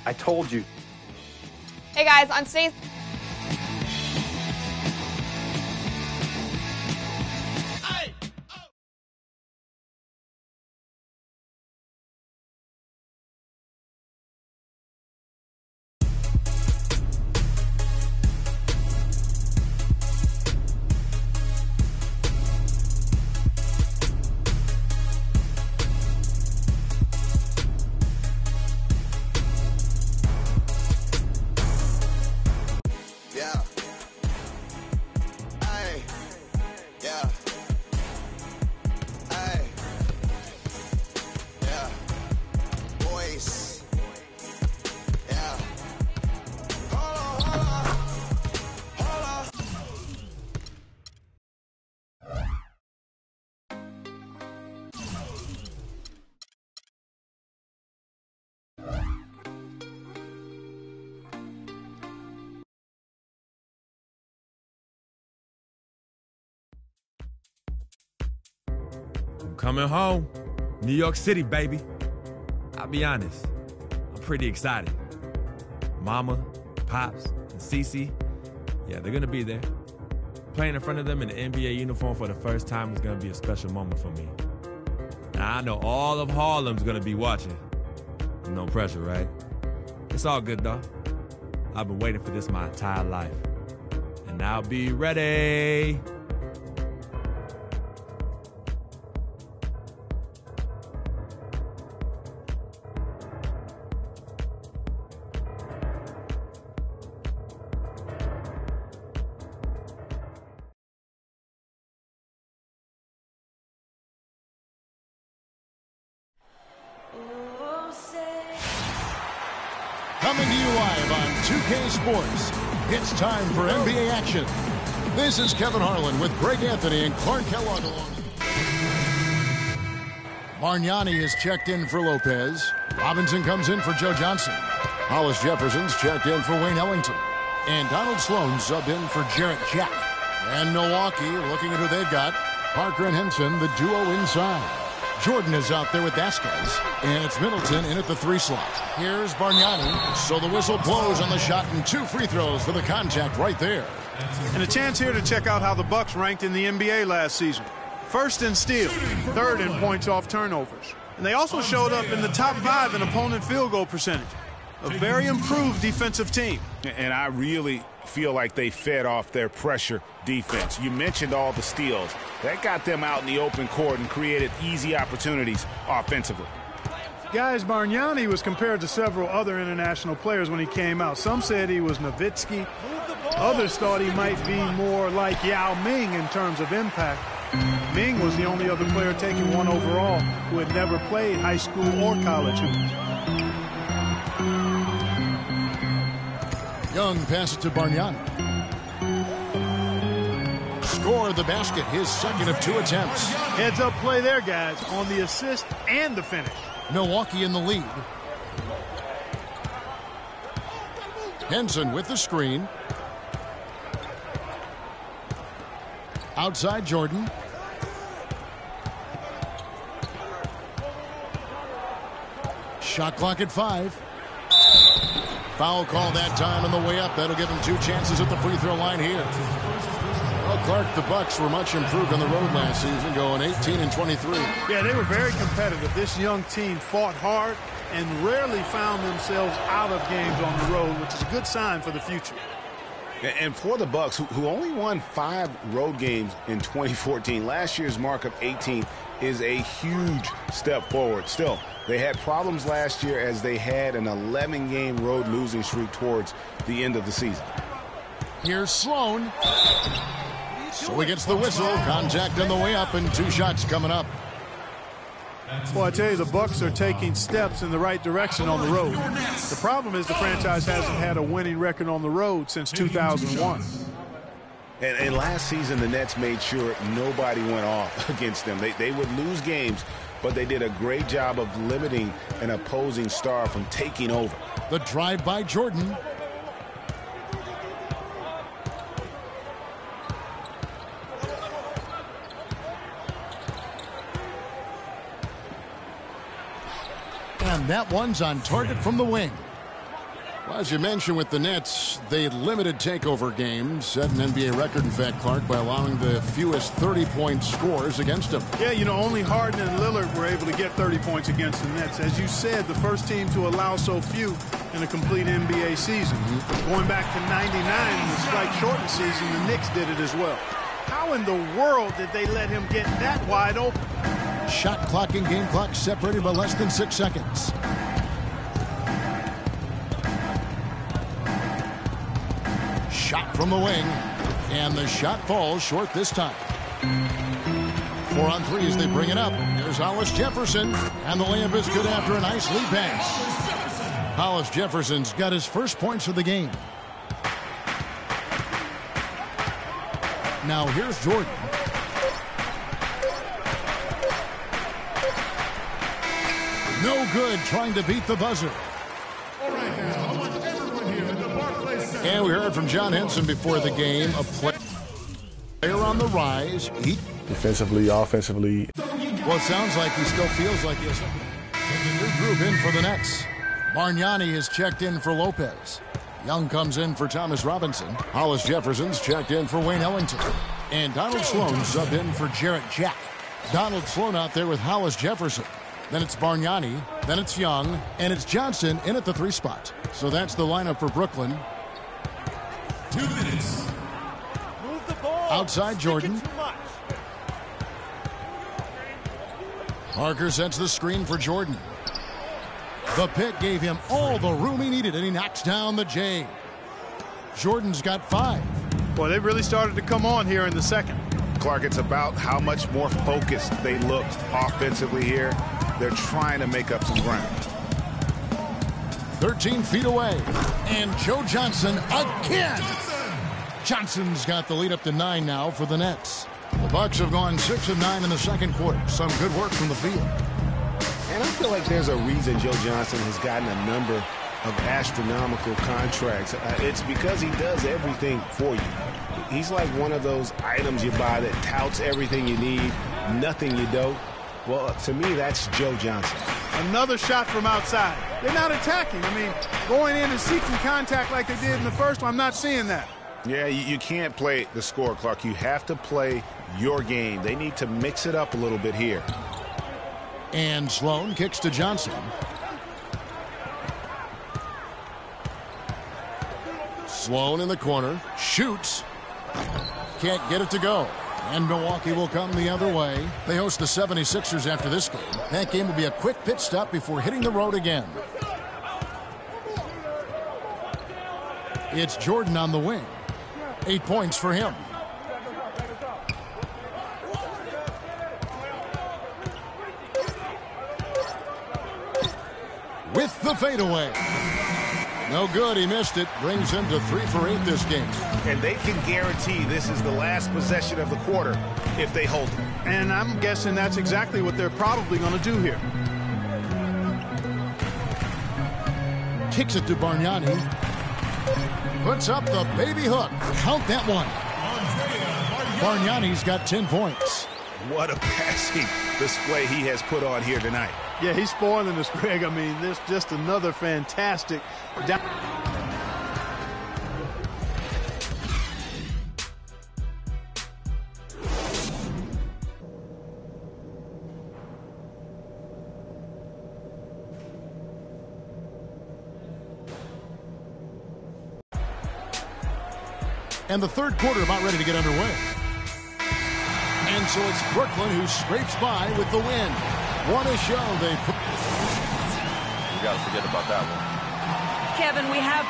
I told you. Hey guys, on today's Coming home. New York City, baby. I'll be honest, I'm pretty excited. Mama, Pops, and Cece, yeah, they're gonna be there. Playing in front of them in the NBA uniform for the first time is gonna be a special moment for me. Now, I know all of Harlem's gonna be watching. No pressure, right? It's all good, though. I've been waiting for this my entire life. And I'll be ready. Coming to you live on 2K Sports, it's time for NBA action. This is Kevin Harlan with Greg Anthony and Clark Kellogg along. Bargnani is checked in for Lopez. Robinson comes in for Joe Johnson. Hollis Jefferson's checked in for Wayne Ellington. And Donald Sloan subbed in for Jarrett Jack. And Milwaukee, looking at who they've got, Parker and Henson, the duo inside. Jordan is out there with Vasquez, and it's Middleton in at the 3 slot. Here's Bargnani, so the whistle blows on the shot and 2 free throws for the contact right there. And a chance here to check out how the Bucks ranked in the NBA last season. First in steals, third in points off turnovers. And they also showed up in the top 5 in opponent field goal percentage. A very improved defensive team. And I really feel like they fed off their pressure defense. You mentioned all the steals. That got them out in the open court and created easy opportunities offensively. Guys, Bargnani was compared to several other international players when he came out. Some said he was Nowitzki. Others thought he might be more like Yao Ming in terms of impact. Ming was the only other player taken 1 overall who had never played high school or college hoops. Young passes to Bargnani. Scored the basket, his second of 2 attempts. Heads up play there, guys, on the assist and the finish. Milwaukee in the lead. Henson with the screen. Outside Jordan. Shot clock at 5. Foul call that time on the way up. That'll give him 2 chances at the free throw line here. Well, Clark, the Bucks were much improved on the road last season, going 18-23. Yeah, they were very competitive. This young team fought hard and rarely found themselves out of games on the road, which is a good sign for the future. And for the Bucks, who only won 5 road games in 2014, last year's mark of 18 is a huge step forward. Still, they had problems last year as they had an 11-game road losing streak towards the end of the season. Here's Sloan. So he gets the whistle. Contact on the way up and 2 shots coming up. Well, I tell you, the Bucks are taking steps in the right direction on the road. The problem is the franchise hasn't had a winning record on the road since 2001. And last season, the Nets made sure nobody went off against them. They would lose games, but they did a great job of limiting an opposing star from taking over. The drive by Jordan. And that one's on target from the wing. Well, as you mentioned with the Nets, they limited takeover games, set an NBA record, in fact, Clark, by allowing the fewest 30-point scores against them. Yeah, you know, only Harden and Lillard were able to get 30 points against the Nets. As you said, the first team to allow so few in a complete NBA season. Going back to 99 in the strike-shortened season, the Knicks did it as well. How in the world did they let him get that wide open? Shot clock and game clock separated by less than 6 seconds. Shot from the wing, and the shot falls short this time. 4 on 3 as they bring it up. There's Hollis Jefferson, and the layup is good after a nice lead pass. Hollis Jefferson's got his first points of the game. Now here's Jordan. No good, trying to beat the buzzer. And we heard from John Henson before the game, a player on the rise. Defensively, offensively. Well, it sounds like he still feels like he has a new group in for the Nets. Bargnani has checked in for Lopez. Young comes in for Thomas Robinson. Hollis Jefferson's checked in for Wayne Ellington. And Donald Sloan subbed in for Jarrett Jack. Donald Sloan out there with Hollis Jefferson. Then it's Bargnani. Then it's Young. And it's Johnson in at the 3 spot. So that's the lineup for Brooklyn. 2 minutes. Move the ball. Outside Jordan. Parker sets the screen for Jordan. The pick gave him all the room he needed, and he knocks down the J. Jordan's got 5. Well, they really started to come on here in the second. Clark, it's about how much more focused they looked offensively here. They're trying to make up some ground. 13 feet away. And Joe Johnson again. Johnson's got the lead up to 9 now for the Nets. The Bucks have gone 6 of 9 in the second quarter. Some good work from the field. And I feel like there's a reason Joe Johnson has gotten a number of astronomical contracts. It's because he does everything for you. He's like one of those items you buy that touts everything you need, nothing you don't. Well, to me, that's Joe Johnson. Another shot from outside. They're not attacking. I mean, going in and seeking contact like they did in the first one, I'm not seeing that. Yeah, you can't play the score, Clark. You have to play your game. They need to mix it up a little bit here. And Sloan kicks to Johnson. Sloan in the corner. Shoots. Can't get it to go. And Milwaukee will come the other way. They host the 76ers after this game. That game will be a quick pit stop before hitting the road again. It's Jordan on the wing. 8 points for him. With the fadeaway. No good, he missed it. Brings him to 3 for 8 this game. And they can guarantee this is the last possession of the quarter if they hold it. And I'm guessing that's exactly what they're probably going to do here. Kicks it to Bargnani. Puts up the baby hook. Count that one. Bargnani's got 10 points. What a passing display he has put on here tonight. Yeah, he's spoiling us, Greg. I mean, this just another fantastic down. And the third quarter about ready to get underway. And so it's Brooklyn who scrapes by with the win. What a show they put. We got to forget about that one. Kevin, we have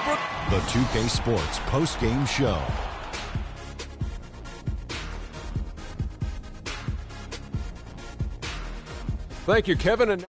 The 2K Sports post-game show. Thank you, Kevin. And